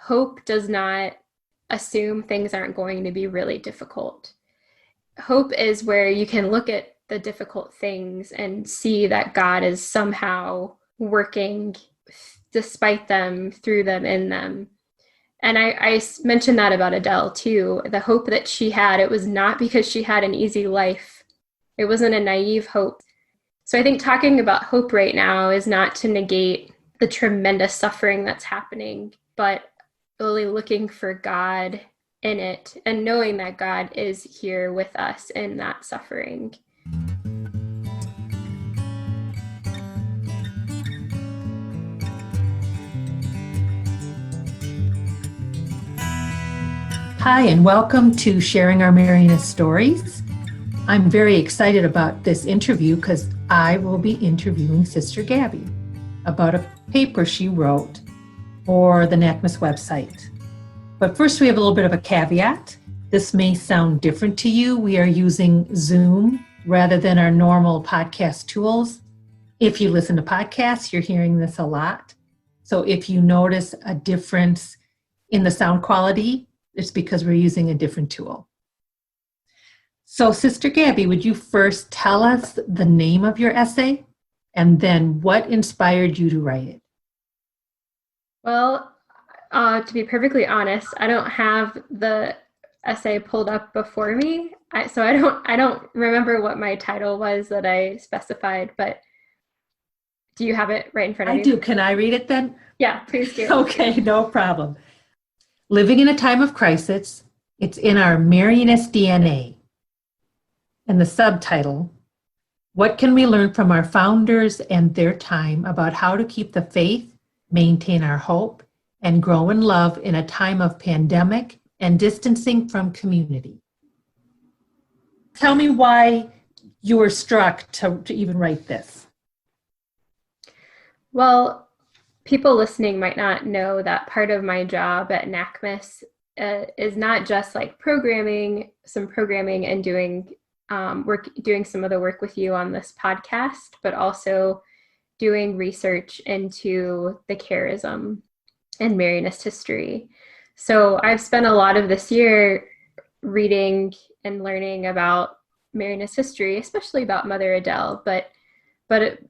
hope does not assume things aren't going to be really difficult. Hope is where you can look at the difficult things and see that God is somehow working despite them, through them, in them. And I mentioned that about Adele too. The hope that she had, it was not because she had an easy life. It wasn't a naive hope. So I think talking about hope right now is not to negate the tremendous suffering that's happening, but really looking for God in it and knowing that God is here with us in that suffering. Hi, and welcome to Sharing Our Marianist Stories. I'm very excited about this interview because I will be interviewing Sister Gabby about a paper she wrote for the NACMS website. But first, we have a little bit of a caveat. This may sound different to you. We are using Zoom rather than our normal podcast tools. If you listen to podcasts, you're hearing this a lot. So if you notice a difference in the sound quality, it's because we're using a different tool. So Sister Gabby, would you first tell us the name of your essay and then what inspired you to write it? Well, to be perfectly honest, I don't have the essay pulled up before me, so I don't remember what my title was that I specified, but do you have it right in front of you? I do. Can I read it then? Yeah, please do. Okay, no problem. Living in a time of crisis, it's in our Marianist DNA. And the subtitle, What Can We Learn from Our Founders and Their Time About How to Keep the Faith, Maintain Our Hope, and Grow in Love in a Time of Pandemic and Distancing from Community. Tell me why you were struck to even write this. Well, people listening might not know that part of my job at NACMS is not just like some programming and doing some of the work with you on this podcast, but also doing research into the charism and Marianist history. So I've spent a lot of this year reading and learning about Marianist history, especially about Mother Adele, but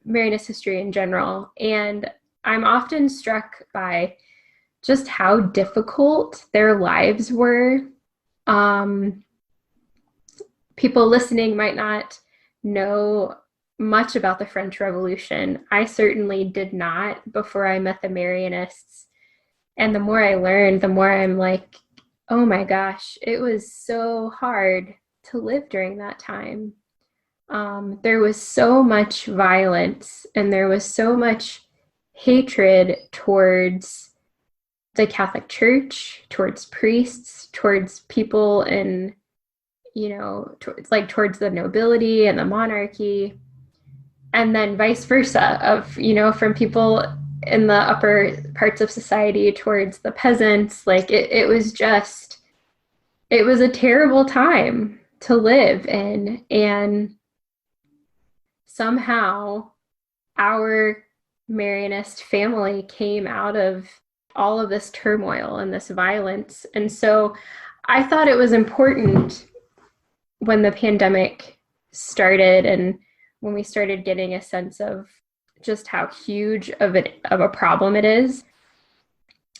Marianist history in general. And I'm often struck by just how difficult their lives were. People listening might not know much about the French Revolution. I certainly did not before I met the Marianists. And the more I learned, the more I'm like, oh my gosh, it was so hard to live during that time. There was so much violence and there was so much hatred towards the Catholic Church, towards priests, towards people in, towards the nobility and the monarchy, and then vice versa from people in the upper parts of society towards the peasants. Like it was a terrible time to live in, and somehow our Marianist family came out of all of this turmoil and this violence. And so I thought it was important when the pandemic started and when we started getting a sense of just how huge of a problem it is,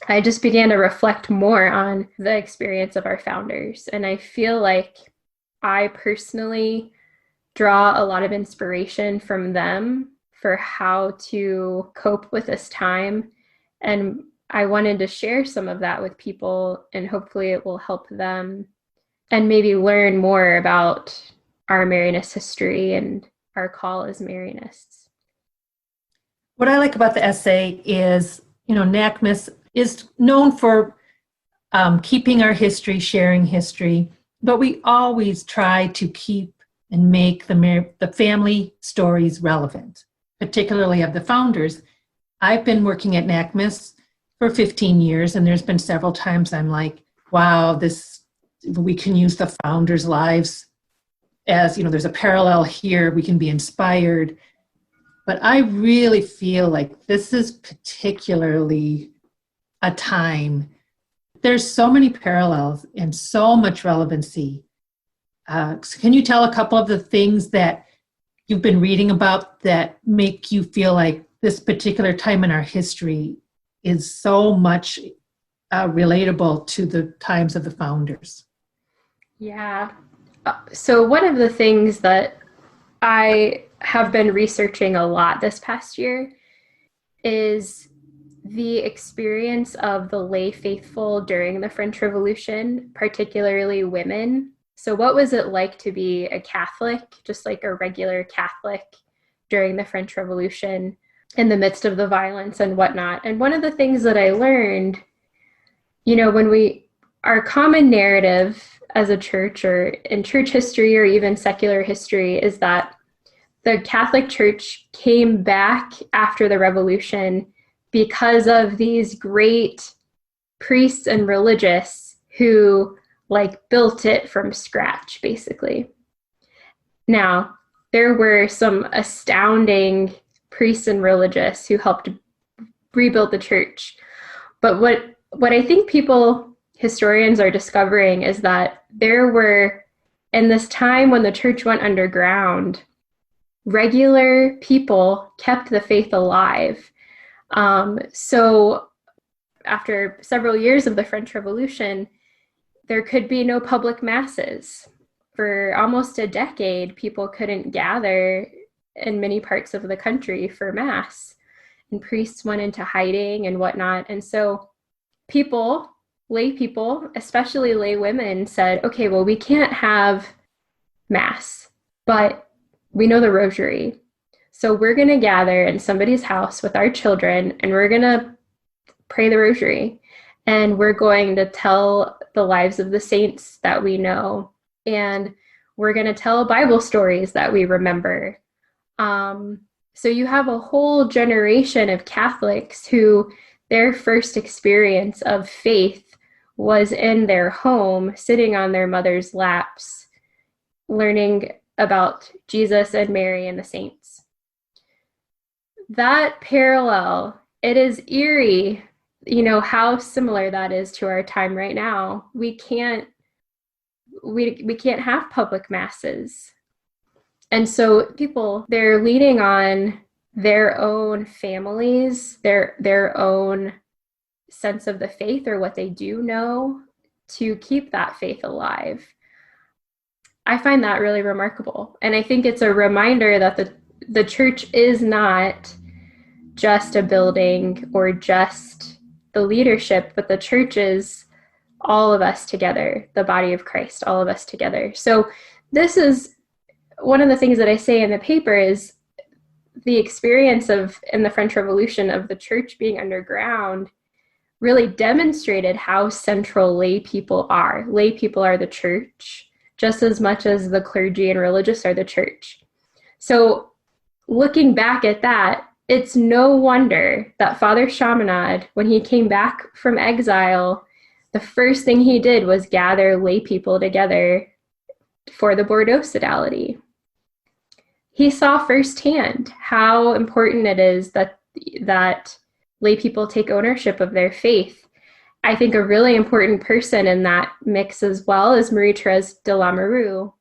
I just began to reflect more on the experience of our founders. And I feel like I personally draw a lot of inspiration from them for how to cope with this time. And I wanted to share some of that with people, and hopefully it will help them and maybe learn more about our Marianist history and our call as Marianists. What I like about the essay is, NACMS is known for keeping our history, sharing history, but we always try to keep and make the family stories relevant, particularly of the founders. I've been working at NACMS for 15 years, and there's been several times I'm like, wow, we can use the founders' lives as, there's a parallel here, we can be inspired. But I really feel like this is particularly a time there's so many parallels and so much relevancy. So can you tell a couple of the things that you've been reading about that make you feel like this particular time in our history is so much relatable to the times of the founders? Yeah. So one of the things that I have been researching a lot this past year is the experience of the lay faithful during the French Revolution, particularly women. So, what was it like to be a Catholic, just like a regular Catholic during the French Revolution in the midst of the violence and whatnot? And one of the things that I learned, our common narrative as a church or in church history or even secular history is that the Catholic Church came back after the revolution because of these great priests and religious who built it from scratch, basically. Now, there were some astounding priests and religious who helped rebuild the church. But what I think historians are discovering is that there were, in this time when the church went underground, regular people kept the faith alive. So after several years of the French Revolution, there could be no public masses. For almost a decade, people couldn't gather in many parts of the country for mass, and priests went into hiding and whatnot. And so lay people, especially lay women, said, okay, well, we can't have mass, but we know the rosary. So we're going to gather in somebody's house with our children, and we're going to pray the rosary. And we're going to tell the lives of the saints that we know. And we're going to tell Bible stories that we remember. So you have a whole generation of Catholics who their first experience of faith was in their home, sitting on their mother's laps, learning about Jesus and Mary and the saints. That parallel, it is eerie, how similar that is to our time right now. We can't have public masses. And so people, they're leaning on their own families, their own sense of the faith or what they do know to keep that faith alive. I find that really remarkable. And I think it's a reminder that the church is not just a building or just the leadership, but the church is all of us together, the body of Christ, all of us together. So this is one of the things that I say in the paper is the experience in the French Revolution of the church being underground really demonstrated how central lay people are. Lay people are the church just as much as the clergy and religious are the church. So looking back at that, it's no wonder that Father Chaminade, when he came back from exile, the first thing he did was gather lay people together for the Bordeaux Sodality. He saw firsthand how important it is that lay people take ownership of their faith. I think a really important person in that mix as well is Marie-Thérèse de Lamoureux.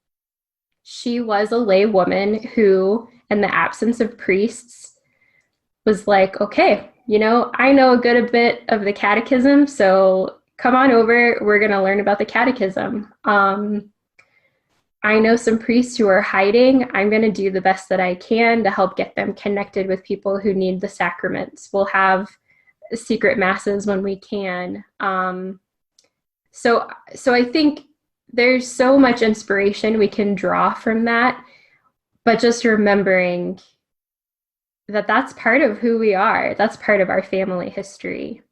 She was a lay woman who, in the absence of priests, was like, okay, I know a good bit of the catechism, so come on over, we're going to learn about the catechism. I know some priests who are hiding. I'm going to do the best that I can to help get them connected with people who need the sacraments. We'll have secret masses when we can. So I think there's so much inspiration we can draw from that, but just remembering that that's part of who we are. That's part of our family history.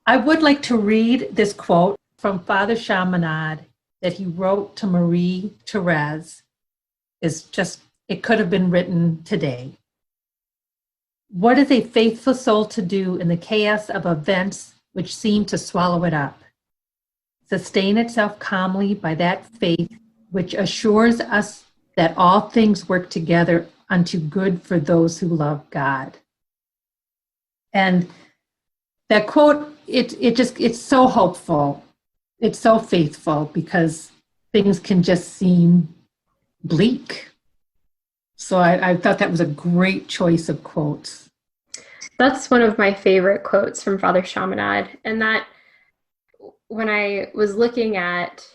I would like to read this quote from Father Chaminade that he wrote to Marie-Thérèse. It could have been written today. What is a faithful soul to do in the chaos of events which seem to swallow it up? Sustain itself calmly by that faith which assures us that all things work together unto good for those who love God. And that quote it's so hopeful. It's so faithful because things can just seem bleak. So I thought that was a great choice of quotes. That's one of my favorite quotes from Father Chaminade. And that when I was looking at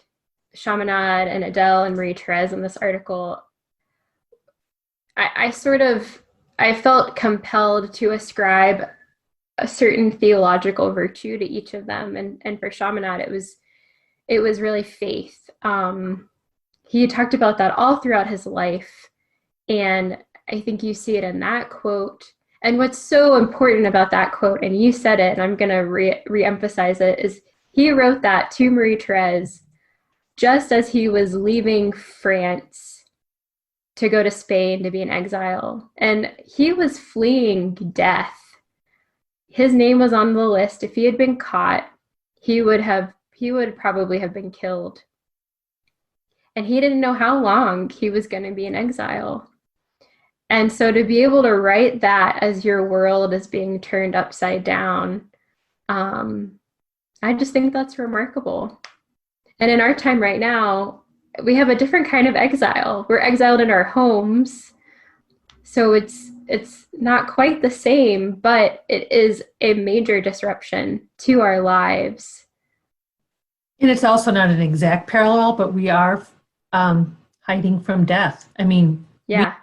Chaminade and Adele and Marie Therese in this article, I sort of I felt compelled to ascribe a certain theological virtue to each of them. And for Chaminade, it was really faith. He talked about that all throughout his life. And I think you see it in that quote. And what's so important about that quote, and you said it, and I'm going to re-emphasize it, is he wrote that to Marie Therese just as he was leaving France to go to Spain to be in exile. And he was fleeing death. His name was on the list. If he had been caught, he would probably have been killed. And he didn't know how long he was going to be in exile. And so to be able to write that as your world is being turned upside down, I just think that's remarkable. And in our time right now, we have a different kind of exile. We're exiled in our homes. So it's not quite the same, but it is a major disruption to our lives. And it's also not an exact parallel, but we are hiding from death. I mean, Yeah.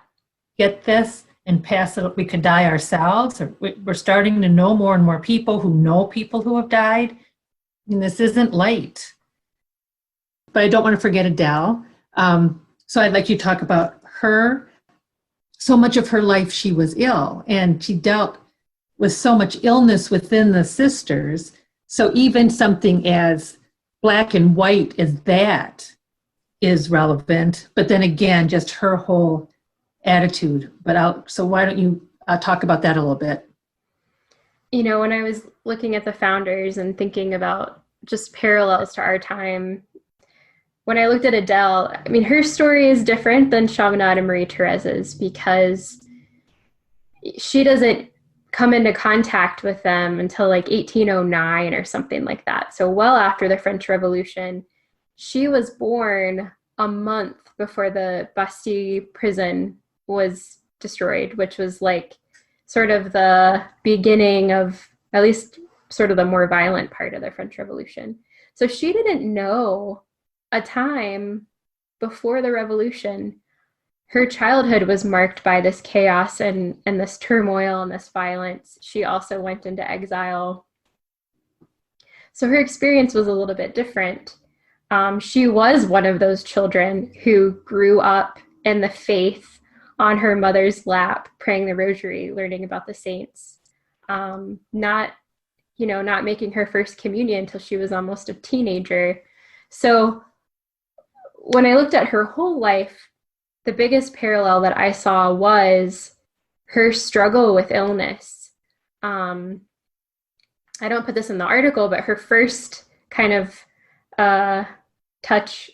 we get this and pass it. We could die ourselves. Or we're starting to know more and more people who have died. I mean, this isn't light. But I don't want to forget Adele. So I'd like you to talk about her. So much of her life, she was ill, and she dealt with so much illness within the sisters. So even something as black and white as that is relevant. But then again, just her whole attitude. So why don't you talk about that a little bit? You know, when I was looking at the founders and thinking about just parallels to our time, when I looked at Adele, I mean, her story is different than Chaminade and Marie Therese's because she doesn't come into contact with them until like 1809 or something like that. So well after the French Revolution. She was born a month before the Bastille prison was destroyed, which was like sort of the beginning of at least sort of the more violent part of the French Revolution. So she didn't know a time before the revolution. Her childhood was marked by this chaos and this turmoil and this violence. She also went into exile. So her experience was a little bit different. She was one of those children who grew up in the faith on her mother's lap, praying the rosary, learning about the saints, not making her first communion until she was almost a teenager. So when I looked at her whole life, the biggest parallel that I saw was her struggle with illness. I don't put this in the article, but her first kind of touch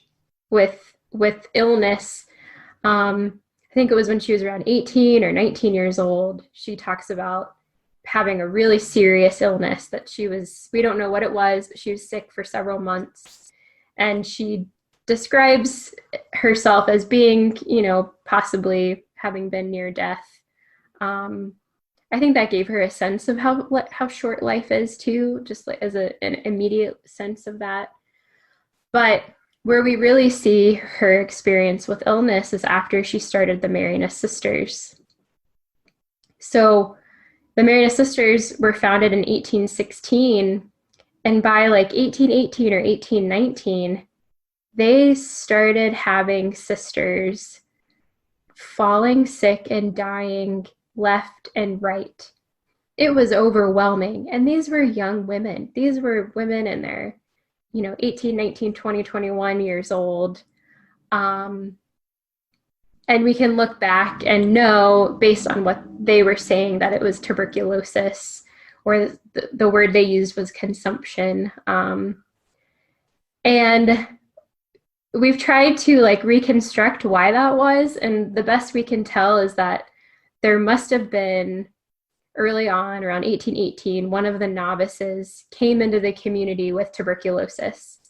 with illness, I think it was when she was around 18 or 19 years old. She talks about having a really serious illness that we don't know what it was, but she was sick for several months. And she describes herself as being, possibly having been near death. I think that gave her a sense of how short life is too, just like as an immediate sense of that. But where we really see her experience with illness is after she started the Marianist Sisters. So the Marianist Sisters were founded in 1816, and by like 1818 or 1819, they started having sisters falling sick and dying left and right. It was overwhelming. And these were young women. These were women in their, 18, 19, 20, 21 years old. And we can look back and know, based on what they were saying, that it was tuberculosis, or the word they used was consumption. And we've tried to reconstruct why that was. And the best we can tell is that there must have been early on, around 1818, one of the novices came into the community with tuberculosis,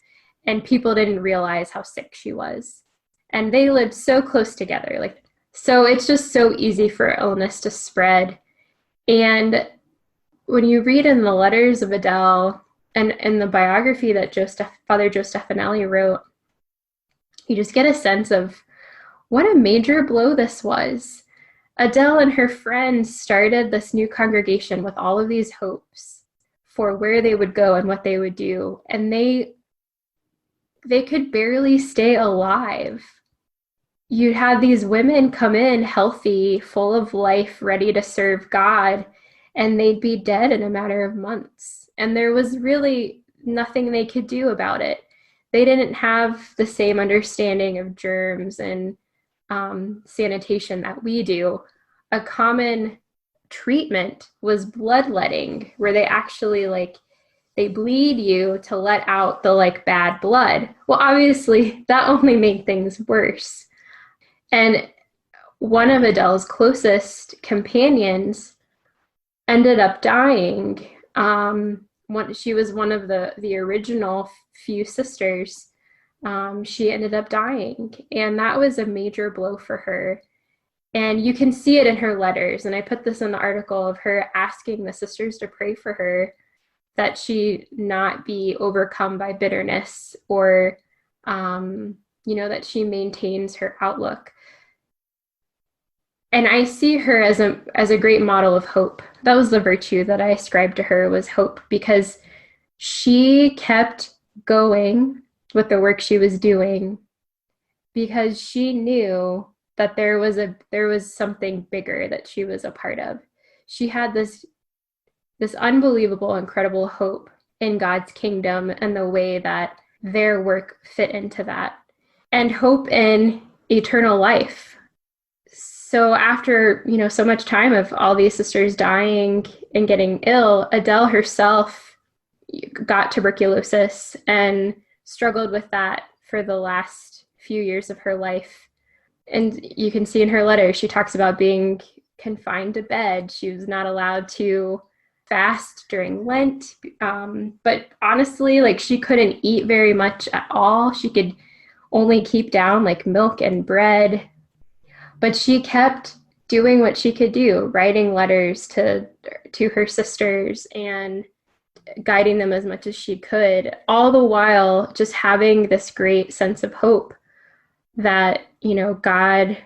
and people didn't realize how sick she was. And they lived so close together. So it's just so easy for illness to spread. And when you read in the letters of Adele and in the biography that Father Joe Stefanelli wrote, you just get a sense of what a major blow this was. Adele and her friends started this new congregation with all of these hopes for where they would go and what they would do. And they could barely stay alive. You'd had these women come in healthy, full of life, ready to serve God, and they'd be dead in a matter of months. And there was really nothing they could do about it. They didn't have the same understanding of germs and sanitation that we do. A common treatment was bloodletting, where they actually they bleed you to let out the bad blood. Well, obviously that only made things worse. And one of Adele's closest companions ended up dying. She was one of the original few sisters. She ended up dying, and that was a major blow for her. And you can see it in her letters. And I put this in the article of her asking the sisters to pray for her, that she not be overcome by bitterness, or, that she maintains her outlook. And I see her as a great model of hope. That was the virtue that I ascribed to her, was hope, because she kept going with the work she was doing because she knew that there was something bigger that she was a part of. She had this unbelievable, incredible hope in God's kingdom and the way that their work fit into that, and hope in eternal life. So after, so much time of all these sisters dying and getting ill, Adele herself got tuberculosis and struggled with that for the last few years of her life. And you can see in her letter, she talks about being confined to bed. She was not allowed to fast during Lent. But honestly, she couldn't eat very much at all. She could only keep down milk and bread. But she kept doing what she could do, writing letters to her sisters and guiding them as much as she could, all the while just having this great sense of hope that, God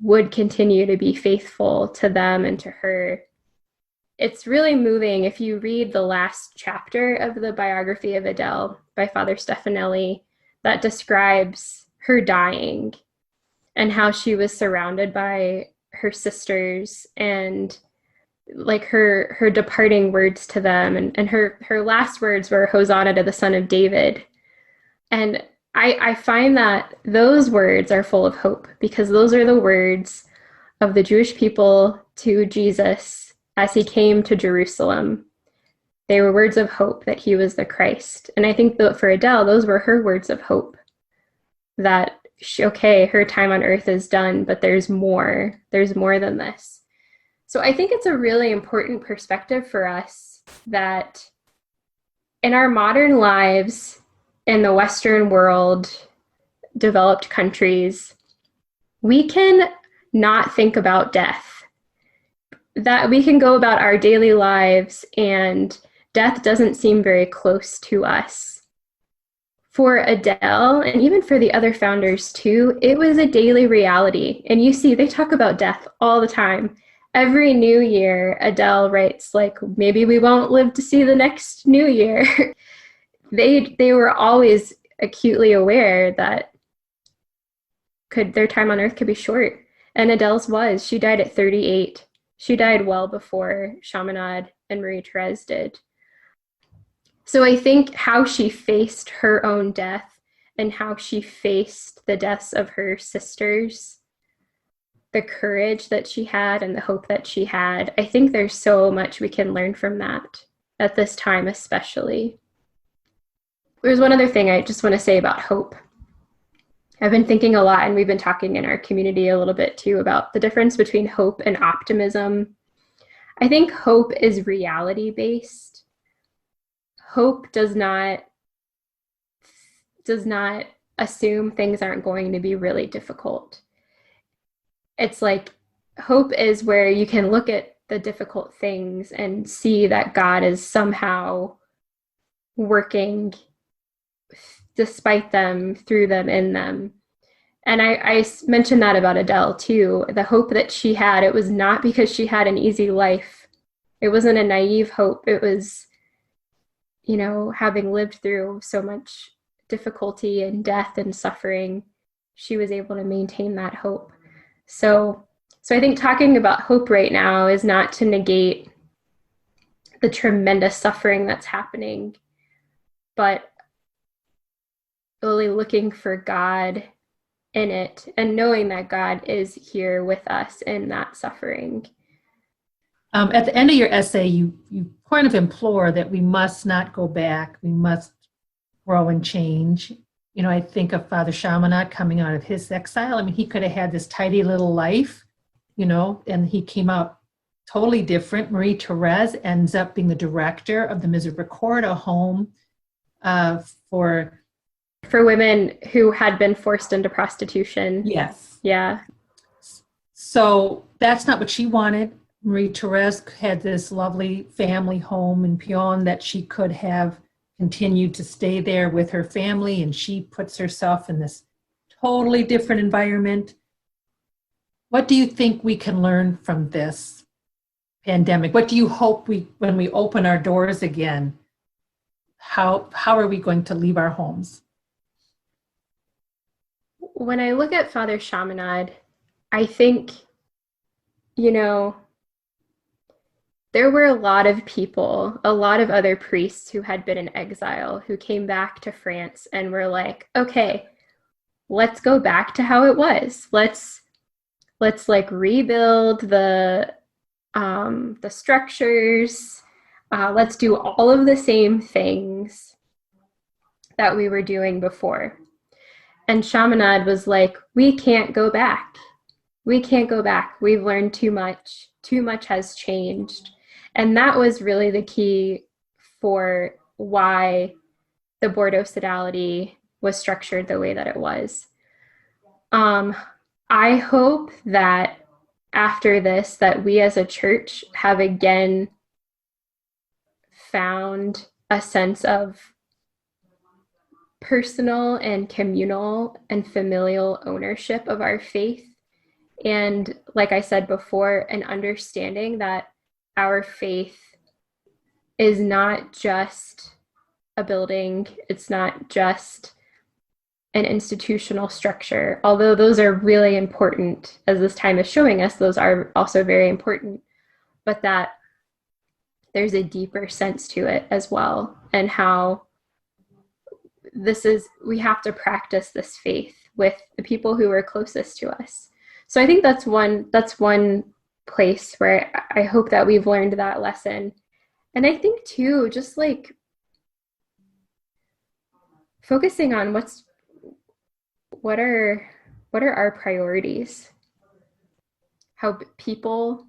would continue to be faithful to them and to her. It's really moving if you read the last chapter of the biography of Adele by Father Stefanelli that describes her dying and how she was surrounded by her sisters, and her departing words to them, and her last words were Hosanna to the Son of David. And I find that those words are full of hope, because those are the words of the Jewish people to Jesus as he came to Jerusalem. They were words of hope that he was the Christ. And I think that for Adele, those were her words of hope, that her time on earth is done, but there's more than this. So I think it's a really important perspective for us that in our modern lives, in the Western world, developed countries, we can not think about death. That we can go about our daily lives and death doesn't seem very close to us. For Adele, and even for the other founders too, it was a daily reality. And you see, they talk about death all the time. Every new year, Adele writes, maybe we won't live to see the next new year. They were always acutely aware that their time on earth could be short. And Adele's was. She died at 38. She died well before Chaminade and Marie-Therese did. So I think how she faced her own death and how she faced the deaths of her sisters, the courage that she had and the hope that she had, I think there's so much we can learn from that at this time especially. There's one other thing I just want to say about hope. I've been thinking a lot, and we've been talking in our community a little bit too, about the difference between hope and optimism. I think hope is reality based. Hope does not assume things aren't going to be really difficult. It's like hope is where you can look at the difficult things and see that God is somehow working despite them, through them, in them. And I mentioned that about Adele too. The hope that she had, it was not because she had an easy life. It wasn't a naive hope. It was, having lived through so much difficulty and death and suffering, she was able to maintain that hope. So, so I think talking about hope right now is not to negate the tremendous suffering that's happening, but really looking for God in it and knowing that God is here with us in that suffering. At the end of your essay, you kind of implore that we must not go back. We must grow and change. I think of Father Chaminade coming out of his exile. I mean, he could have had this tidy little life, and he came out totally different. Marie Therese ends up being the director of the Misericordia home for women who had been forced into prostitution. Yes. Yeah. So that's not what she wanted. Marie Therese had this lovely family home in Pion that she could have continued to stay there with her family, and she puts herself in this totally different environment. What do you think we can learn from this pandemic? What do you hope when we open our doors again, how are we going to leave our homes? When I look at Father Chaminade, I think, there were a lot of people, a lot of other priests who had been in exile, who came back to France and were like, okay, let's go back to how it was. Let's like rebuild the structures. Let's do all of the same things that we were doing before. And Chaminade was like, we can't go back. We can't go back. We've learned too much. Too much has changed. And that was really the key for why the Bordeaux Sodality was structured the way that it was. I hope that after this, that we as a church have again found a sense of personal and communal and familial ownership of our faith. And like I said before, an understanding that our faith is not just a building, it's not just an institutional structure, although those are really important, as this time is showing us, those are also very important, but that there's a deeper sense to it as well, and how we have to practice this faith with the people who are closest to us. So I think that's one place where I hope that we've learned that lesson. And I think too, just like focusing on what are our priorities? How people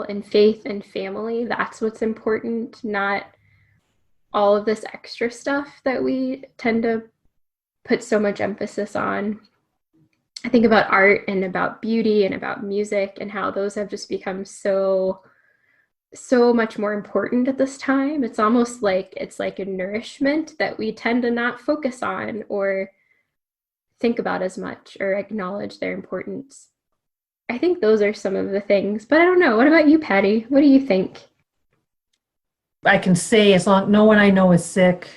and faith and family, that's what's important, not all of this extra stuff that we tend to put so much emphasis on. I think about art and about beauty and about music and how those have just become so much more important at this time. It's almost like it's like a nourishment that we tend to not focus on or think about as much or acknowledge their importance. I think those are some of the things, but I don't know. What about you, Patty? What do you think? I can say, as long no one I know is sick,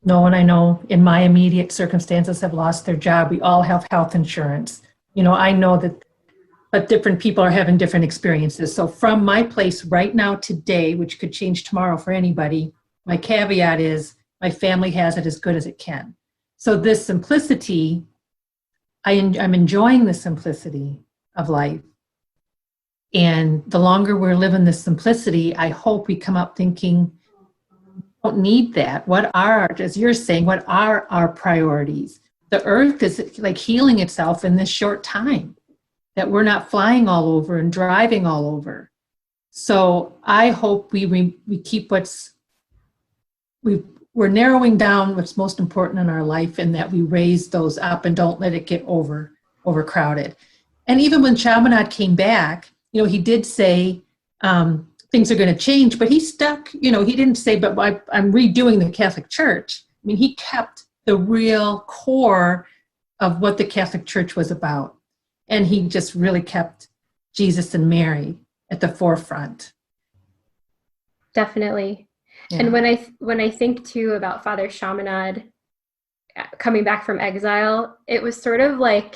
no one I know in my immediate circumstances have lost their job. We all have health insurance. I know that, but different people are having different experiences. So from my place right now today, which could change tomorrow for anybody, my caveat is my family has it as good as it can. So this simplicity, I'm enjoying the simplicity of life. And the longer we're living this simplicity, I hope we come up thinking, don't need that. What are, as you're saying, what are our priorities? The earth is like healing itself in this short time, that we're not flying all over and driving all over. So I hope we keep we're narrowing down what's most important in our life, and that we raise those up and don't let it get overcrowded. And even when Chaminade came back, he did say things are going to change, but he stuck, he didn't say, but I'm redoing the Catholic Church. I mean, he kept the real core of what the Catholic Church was about. And he just really kept Jesus and Mary at the forefront. Definitely. Yeah. And when I think too about Father Chaminade coming back from exile, it was sort of like,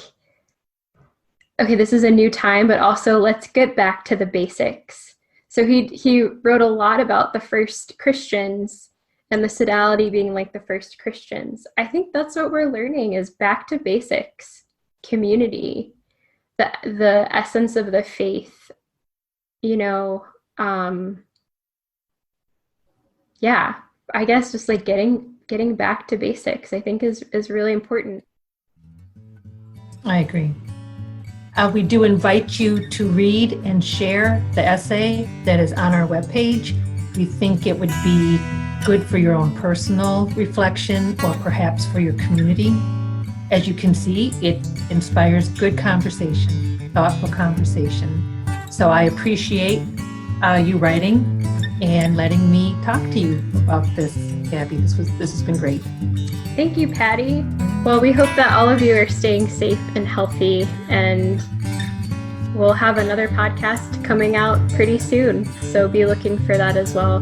okay, this is a new time, but also let's get back to the basics. So he wrote a lot about the first Christians and the sodality being like the first Christians. I think that's what we're learning, is back to basics, community, the essence of the faith, yeah, I guess just like getting back to basics, I think is really important. I agree. We do invite you to read and share the essay that is on our webpage. We think it would be good for your own personal reflection, or perhaps for your community. As you can see, it inspires good conversation, thoughtful conversation. So I appreciate you writing and letting me talk to you about this, Gabby. This has been great. Thank you, Patty. Well, we hope that all of you are staying safe and healthy, and we'll have another podcast coming out pretty soon. So be looking for that as well.